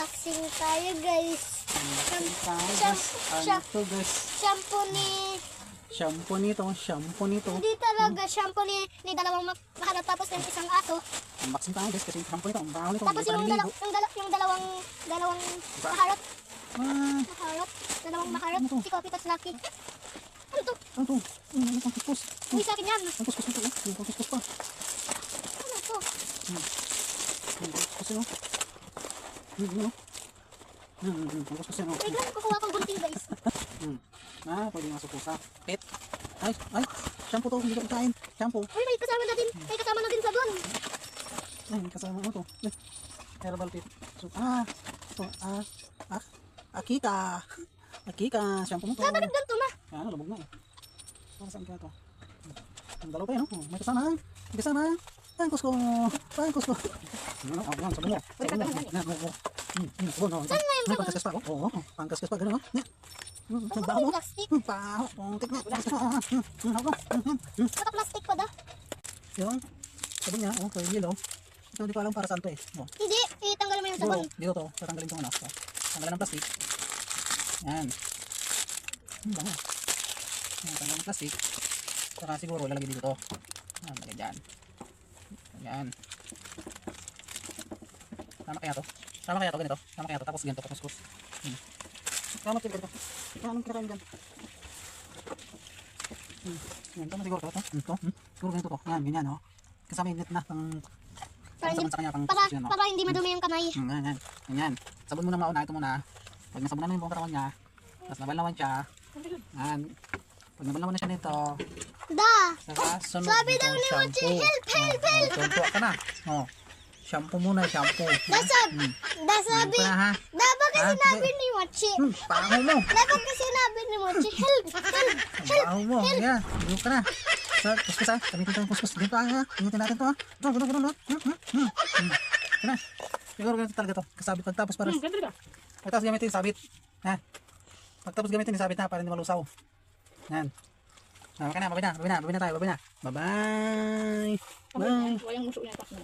Unboxing tayo guys. Shampoo nito. Hindi talaga shampoo ni dalawang maharap tapos yung isang aso. Unboxing tayo guys kasi yung shampoo nito. Ang baho nito. Tapos yung dalawang maharap. Dalawang maharap. Si Coffee Tots Lucky. Ano to? Ano to? Ano pang kuskus? Uy, sa akin yan. Ang kuskus nito. Ang kuskus pa. Ano to? Ang kuskus yun. Ang kuskus yun. Wait lang, kukuha kong gunting guys. Pwede nga sa pusa. Pet. Ay, shampoo to. Hindi ko kain. Shampoo. Uy, may kasama na din sa doon. Ay, kasama mo to. Herbal pet. So, Akika. Shampoo mo to. Dapat nagdanto na. Ano, labog na eh. Para saan kaya to? Ang dalaw pa yun, no? May kasama. Pangkus ko. Ano, yan, sabon mo. Sabon mo. Saan na yung May sabon? pangkaskas pa. Oo, pangkaskas pa. Gano'n, no? Ang Baho mo. plastic. Baho. Puntik na. Naka-plastic pa da. Yun. Sabon niya. Oh, kaya yellow. Ito, hindi ko alam para saan to eh. Oh. Hindi, itanggal mo yung sabon. Dito to. Tatanggalin ko ano. Tanggalan ng plastic. Yan. Bango. Tanggalan ng plastic. Saka siguro lalagay dito to. Lagay dyan. Yan. Tama kaya to? Ganito? Tama kaya to? Tapos ganito, kuskus. Tama kaya ganito. Tama kaya dyan. Yan, tama siguro to. Ito. Siguro ganito to. Yan, ganyan oh. Kasama yung net na pang sabon sa kanya, pang kuskus yan oh. Para hindi madumi yung kamay. Ganyan. Sabon muna mauna, ito muna. Pag nasabunan mo yung buong katawan niya, tapos nabalawan siya. Yan. Pag nabalawan na siya nito, saka sunod Sabi daw nitong ni Mochi, shampoo. help. Tuntua ka na. Shampoo muna, shampoo. Dasabi. Ito na ha. Dapat kasi sinabi ni Mochi. Paho mo. Dapat kasi sinabi ni Mochi, help. Paho mo. Yan. Dito ka na. So, kuskus ha. Gamitin ito yung kuskus. Dito ha. Gamitin natin ito ha. Ito, gano'n. Ito na. Siguro ganito talaga ito. Kasabit pagtapos para. Pagtapos gamitin yung sabit. Ha. Pagtapos gamitin yung sabit na para hindi malusaw. Yan. Babay na tayo. Bye-bye. Bye.